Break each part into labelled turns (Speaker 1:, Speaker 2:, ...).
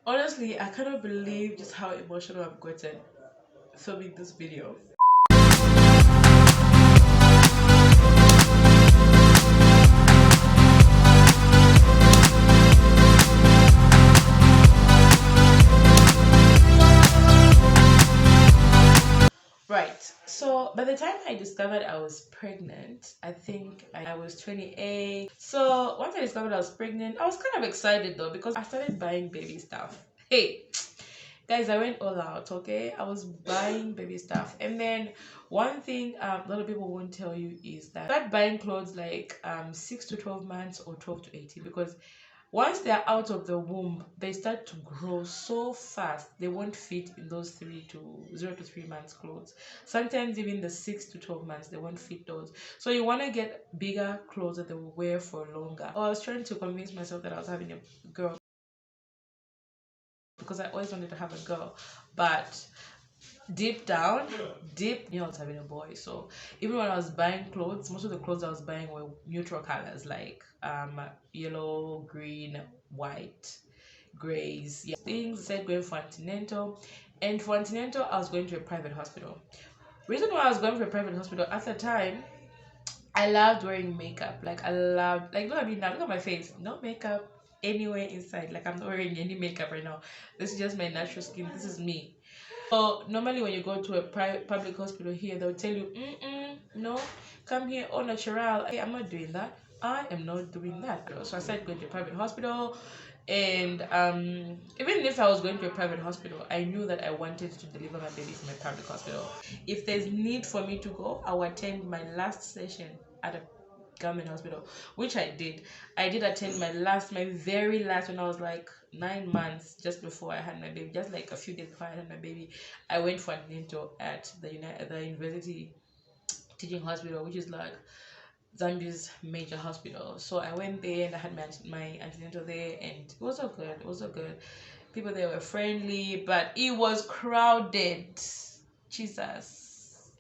Speaker 1: Honestly, I cannot believe just how emotional I've gotten filming this video. Right. So by the time I discovered I was pregnant, I think I was 28. So once I discovered I was pregnant, I was kind of excited though because I started buying baby stuff. Hey, guys, I went all out, okay? I was buying baby stuff. And then one thing a lot of people won't tell you is that start buying clothes like 6 to 12 months or 12 to 18 because once they're out of the womb, they start to grow so fast. They won't fit in those 0 to 3 months clothes. Sometimes even the 6 to 12 months, they won't fit those. So you want to get bigger clothes that they will wear for longer. I was trying to convince myself that I was having a girl because I always wanted to have a girl, but deep down, I was having a boy. So even when I was buying clothes, most of the clothes I was buying were neutral colors like yellow, green, white, grays. Yeah, things said going for antenatal, and for antenatal I was going to a private hospital. Reason why I was going for a private hospital at the time, I loved wearing makeup. Like I loved, like look at me now, look at my face, no makeup anywhere inside. Like I'm not wearing any makeup right now. This is just my natural skin. This is me. So normally when you go to a private public hospital here, they'll tell you, no, come here all natural. Hey, I'm not doing that. I am not doing that. So I started going to a private hospital, and even if I was going to a private hospital, I knew that I wanted to deliver my babies in my public hospital. If there's need for me to go, I will attend my last session at a government hospital, which I did. I did attend my very last, when I was like 9 months, just before I had my baby, just like a few days before I had my baby. I went for an intro at the university teaching hospital, which is like Zambia's major hospital. So I went there and I had my antenatal there, and it was so good. It was so good. People there were friendly, but it was crowded. Jesus.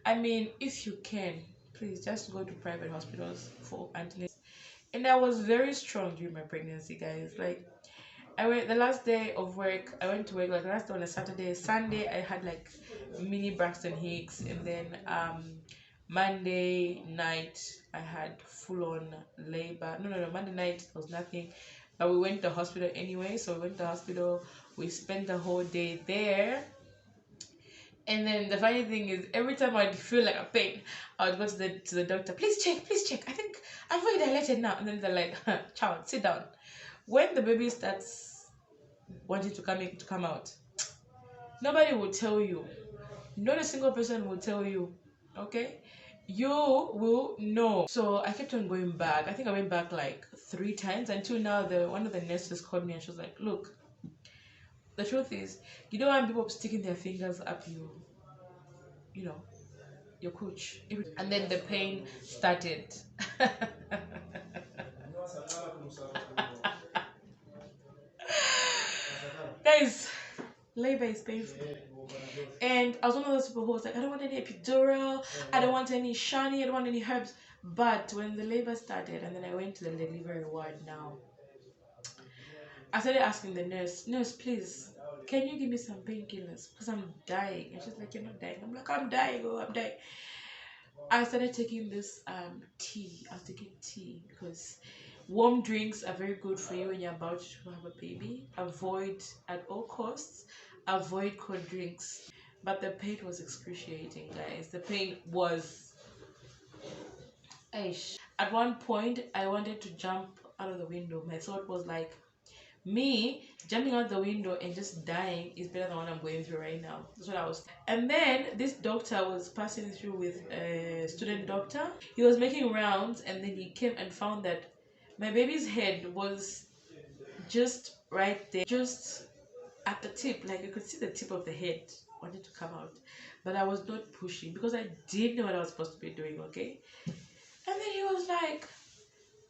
Speaker 1: I mean, if you can, please just go to private hospitals for antenatal. And I was very strong during my pregnancy, guys. Like I went the last day of work. I went to work like last day on a Saturday. Sunday I had like mini Braxton Hicks, and then Monday night I had full on labor. No. Monday night there was nothing, but we went to the hospital anyway. So we went to the hospital. We spent the whole day there. And then the funny thing is, every time I'd feel like a pain, I would go to the doctor. Please check, please check. I think I'm very dilated now. And then they're like, child, sit down. When the baby starts wanting to come out, nobody will tell you. Not a single person will tell you. Okay, you will know. So I kept on going back. I think I went back like 3 times until now. The one of the nurses called me and she was like, "Look, the truth is, you don't want people sticking their fingers up you know, your cooch." And then the pain started. Guys, labor is painful. And I was one of those people who was like, I don't want any epidural, I don't want any shani, I don't want any herbs. But when the labor started and then I went to the delivery ward now, I started asking the nurse, please, can you give me some painkillers? Because I'm dying. And she's like, you're not dying. I'm like, I'm dying, oh, I'm dying. I started taking this tea. I was taking tea because warm drinks are very good for you when you're about to have a baby. Avoid at all costs, avoid cold drinks. But the pain was excruciating, guys. The pain was, aish. At one point, I wanted to jump out of the window. My thought was like, me jumping out the window and just dying is better than what I'm going through right now. That's what I was. And then this doctor was passing through with a student doctor. He was making rounds, and then he came and found that my baby's head was just right there, just at the tip. Like you could see the tip of the head wanted to come out, but I was not pushing because I didn't know what I was supposed to be doing. Okay. And then he was like,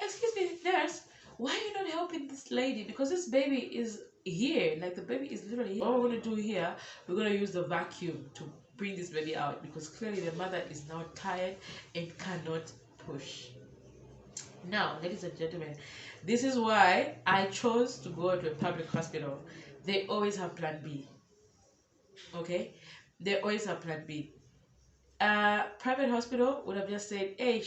Speaker 1: excuse me, nurse, why are you not helping this lady? Because this baby is here. Like the baby is literally here. What we're going to do here, we're going to use the vacuum to bring this baby out because clearly the mother is now tired and cannot push. Now, ladies and gentlemen, this is why I chose to go to a public hospital. They always have plan B. Okay? They always have plan B. Private hospital would have just said, hey,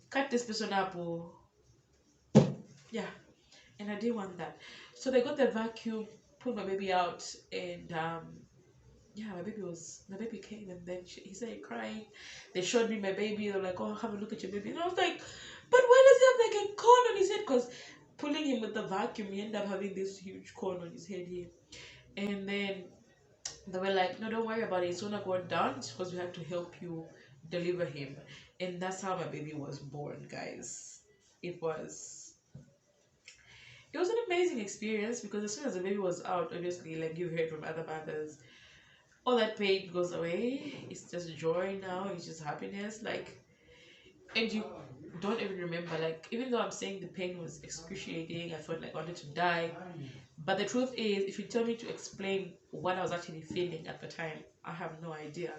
Speaker 1: cut this person up. Oh. Yeah. And I didn't want that. So they got the vacuum, pulled my baby out, and yeah, my baby came, and then he started crying. They showed me my baby. They're like, oh, have a look at your baby. And I was like, but why does he have like a cone on his head? Because pulling him with the vacuum, he ended up having this huge cone on his head here. And then they were like, no, don't worry about it. It's gonna go down because we have to help you deliver him. And that's how my baby was born, guys. It was it was an amazing experience because as soon as the baby was out, obviously, like you heard from other mothers, all that pain goes away. It's just joy now. It's just happiness. Like, and you don't even remember. Like, even though I'm saying the pain was excruciating, I felt like I wanted to die. But the truth is, if you tell me to explain what I was actually feeling at the time, I have no idea.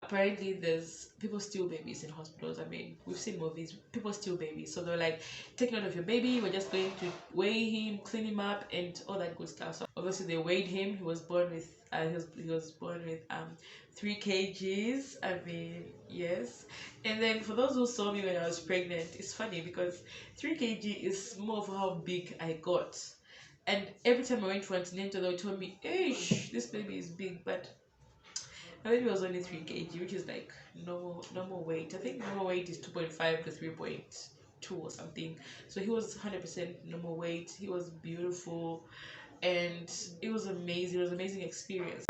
Speaker 1: Apparently there's people steal babies in hospitals. I mean, we've seen movies, people steal babies. So they're like, take note of your baby, we're just going to weigh him, clean him up, and all that good stuff. So obviously they weighed him. He was born with he was born with 3 kgs. I mean, yes. And then for those who saw me when I was pregnant, it's funny because 3 kg is more of how big I got. And every time I went for antenatal, they would tell me, hey, this baby is big, but my baby was only 3 kg, which is like normal weight. I think normal weight is 2.5 to 3.2 or something. So he was 100% normal weight. He was beautiful, and it was amazing. It was an amazing experience.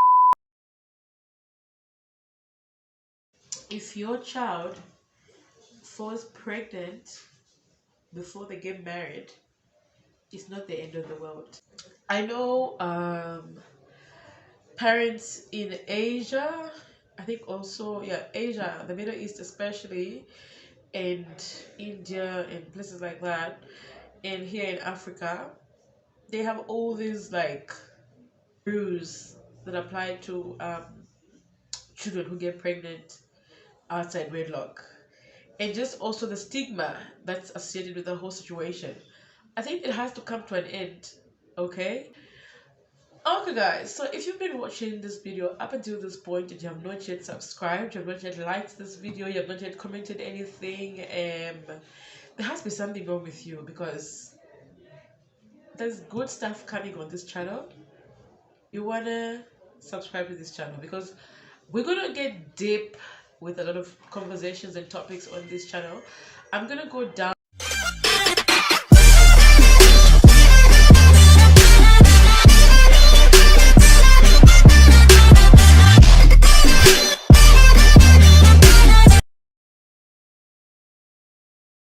Speaker 1: If your child falls pregnant before they get married, it's not the end of the world. I know parents in Asia, I think also, yeah, Asia, the Middle East especially, and India and places like that, and here in Africa, they have all these like rules that apply to children who get pregnant outside wedlock, and just also the stigma that's associated with the whole situation. I think it has to come to an end. Okay. Okay, guys, so if you've been watching this video up until this point and you have not yet subscribed, you have not yet liked this video, you have not yet commented anything, there has to be something wrong with you because there's good stuff coming on this channel. You wanna subscribe to this channel because we're gonna get deep with a lot of conversations and topics on this channel. I'm gonna go down